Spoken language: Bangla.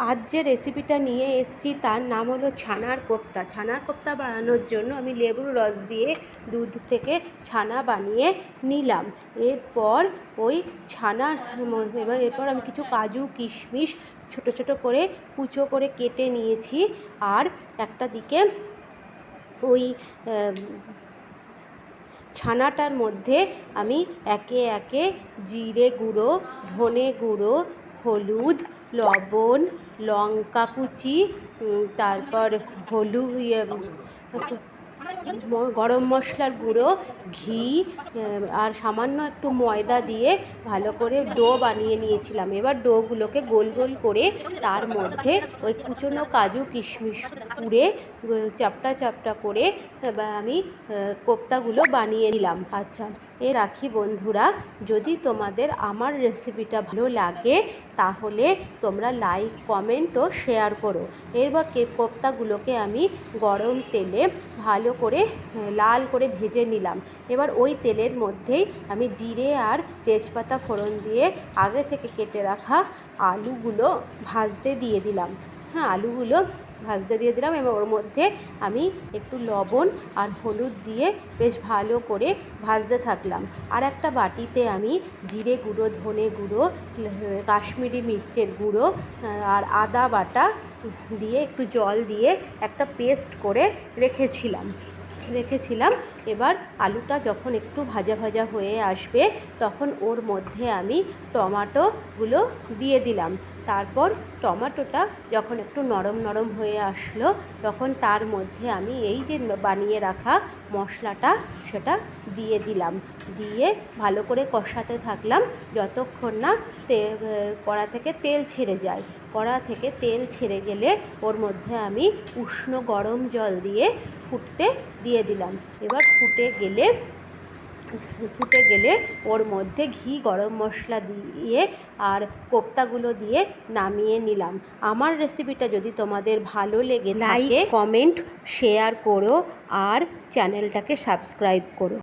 আজ যে রেসিপিটা নিয়ে এসেছি তার নাম হলো ছানার কোপ্তা। ছানার কোপ্তা বানানোর জন্য আমি লেবুর রস দিয়ে দুধ থেকে ছানা বানিয়ে নিলাম। এরপর ওই ছানার মধ্যে এরপর আমি কিছু কাজু কিশমিশ ছোটো ছোটো করে কুচো করে কেটে নিয়েছি। আর একটা দিকে ওই ছানাটার মধ্যে আমি একে একে জিরে গুঁড়ো, ধনে গুঁড়ো, হলুদ, লবণ, লঙ্কা কুচি, তারপর গরম মশলার গুঁড়ো, ঘি আর সামান্য একটু ময়দা দিয়ে ভালো করে ডো বানিয়ে নিয়েছিলাম। এবার ডোগুলোকে গোল গোল করে তার মধ্যে ওই কুচনো কাজু কিশমিশ পুড়ে চাপটা চাপটা করে আমি কোপ্তাগুলো বানিয়ে নিলাম। আচ্ছা, রাখি বন্ধুরা, যদি তোমাদের আমার রেসিপিটা ভালো লাগে তাহলে তোমরা লাইক কমেন্ট ও শেয়ার করো। এরপর কোপ্তাগুলোকে আমি গরম তেলে ভালো করে লাল করে ভেজে নিলাম। এবার ওই তেলের মধ্যেই আমি জিরে আর তেজপাতা ফোড়ন দিয়ে আগে থেকে কেটে রাখা আলুগুলো ভাজতে দিয়ে দিলাম। আলুগুলো ভাজতে দিয়ে দিলাম এবং ওর মধ্যে আমি একটু লবণ আর হলুদ দিয়ে বেশ ভালো করে ভাজতে থাকলাম। আর একটা বাটিতে আমি জিরে গুঁড়ো, ধনে গুঁড়ো, কাশ্মীরি মির্চের গুঁড়ো আর আদা বাটা দিয়ে একটু জল দিয়ে একটা পেস্ট করে রেখেছিলাম। এবার আলুটা যখন একটু ভাজা ভাজা হয়ে আসবে তখন ওর মধ্যে আমি টমেটোগুলো দিয়ে দিলাম। তারপর টমেটোটা যখন একটু নরম নরম হয়ে আসলো তখন তার মধ্যে আমি এই যে বানিয়ে রাখা মশলাটা সেটা দিয়ে দিলাম। দিয়ে ভালো করে কষাতে থাকলাম যতক্ষণ না কড়া থেকে তেল ছেড়ে যায়। কড়া থেকে তেল ছেড়ে গেলে ওর মধ্যে আমি উষ্ণ গরম জল দিয়ে ফুটতে দিয়ে দিলাম। এবার ফুটে গেলে ওর মধ্যে ঘি, গরম মশলা দিয়ে আর কোপ্তাগুলো দিয়ে নামিয়ে নিলাম। আমার রেসিপিটা যদি তোমাদের ভালো লেগে থাকে লাইক কমেন্ট শেয়ার করো আর চ্যানেলটাকে সাবস্ক্রাইব করো।